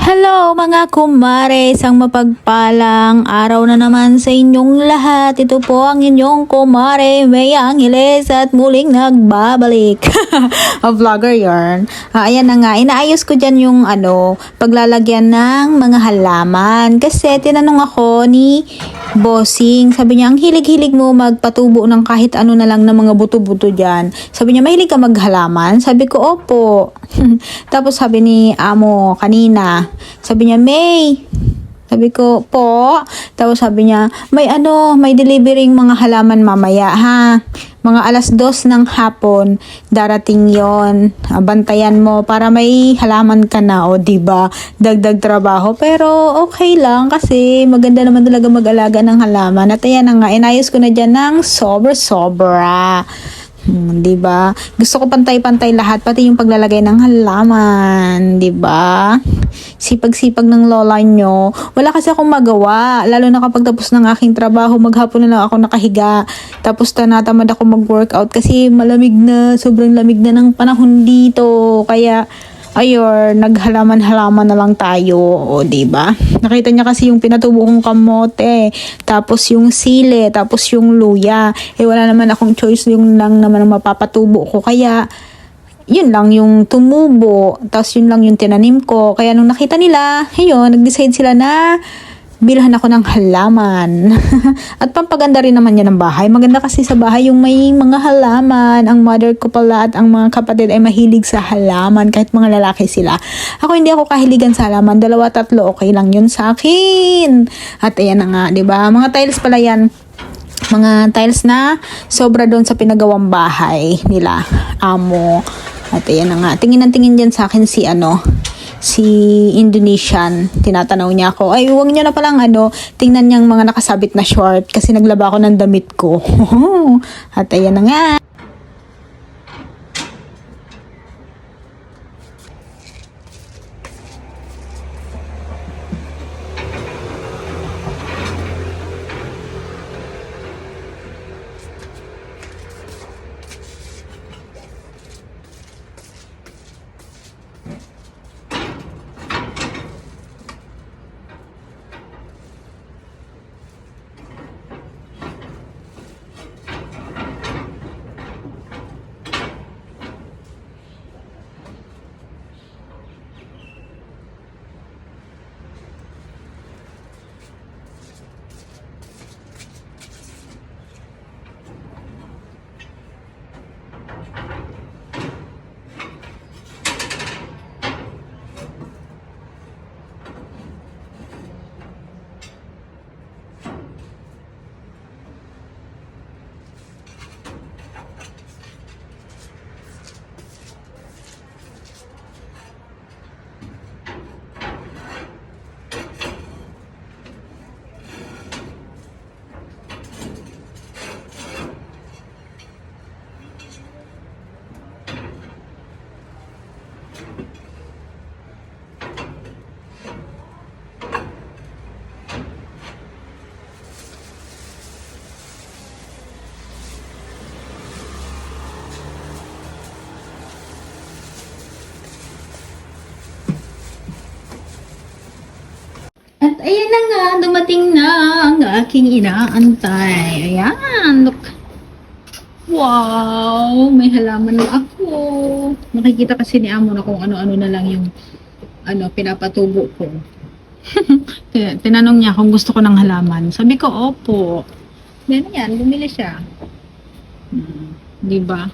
Hello mga kumare, isang mapagpalang araw na naman sa inyong lahat. Ito po ang inyong kumare, May Angeles at muling nagbabalik. A vlogger yarn. Ayan na nga, inaayos ko dyan yung paglalagyan ng mga halaman. Kasi tinanong ako ni Bossing, sabi niya, ang hilig-hilig mo magpatubo ng kahit ano na lang ng mga buto-buto dyan. Sabi niya, mahilig ka maghalaman? Sabi ko, opo. Tapos sabi ni Amo kanina, sabi niya, May. Sabi ko, po. Tapos sabi niya, may delivering mga halaman mamaya, ha? Mga 2:00 ng hapon, darating yon. Bantayan mo para may halaman ka na, o diba? Dagdag trabaho. Pero okay lang kasi maganda naman talaga mag-alaga ng halaman. At ayan na nga, inayos ko na dyan ng sobra-sobra. Diba? Gusto ko pantay-pantay lahat, pati yung paglalagay ng halaman, diba? Sipag-sipag ng lola nyo. Wala kasi akong magawa, lalo na kapag tapos ng aking trabaho, maghapon na lang ako nakahiga. Tapos tanatamad ako mag-workout kasi malamig na, sobrang lamig na ng panahon dito. Kaya ayun, naghalaman-halaman na lang tayo, o diba? Nakita niya kasi yung pinatubo kong kamote, tapos yung sile, tapos yung luya. Wala naman akong choice, yung lang naman ang mapapatubo ko. Kaya, yun lang yung tumubo, tapos yun lang yung tinanim ko. Kaya nung nakita nila, ayun, nag-decide sila na bilhan ako ng halaman. At pampaganda rin naman yan ng bahay. Maganda kasi sa bahay yung may mga halaman. Ang mother ko pala at ang mga kapatid ay mahilig sa halaman kahit mga lalaki sila. Ako hindi ako kahiligan sa halaman. 2-3 okay lang yun sa akin. At ayan na nga, 'di ba? Mga tiles pala yan. Mga tiles na sobra doon sa pinagawang bahay nila, Amo. At ayan na nga. Tingin ng tingin dyan sa akin si Indonesian. Tinatanaw niya ako, ay huwag niyo na palang tingnan niyang mga nakasabit na short kasi naglaba ako ng damit ko. At ayan na nga. At ayan na nga, dumating na ang aking inaantay. Ayan, look. Wow, may halaman na ako. Makikita kasi ni Amo na kung ano-ano na lang yung pinapatubo ko. Tinanong niya kung gusto ko ng halaman. Sabi ko, opo. Then yan, bumili siya. Diba?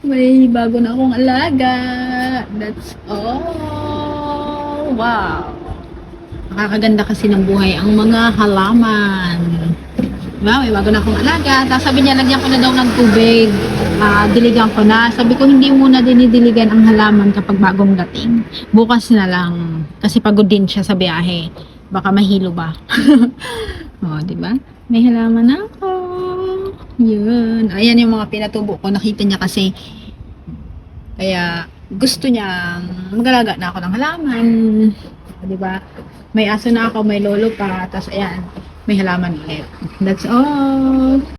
May bago na akong alaga. That's all. Wow. Nakakaganda kasi ng buhay ang mga halaman. Diba? May bago na akong alaga. Tapos sabi niya, lagyan ko na daw ng tubig. Diligan ko na. Sabi ko, hindi muna dinidiligan ang halaman kapag bagong dating. Bukas na lang. Kasi pagod din siya sa biyahe. Baka mahilo ba? O, diba? May halaman na ako. Yun. Ayan yung mga pinatubo ko. Nakita niya kasi. Kaya gusto niya mag-alaga na ako ng halaman. Diba? May aso na ako, may lolo pa, tapos ayan, may halaman ulit. That's all.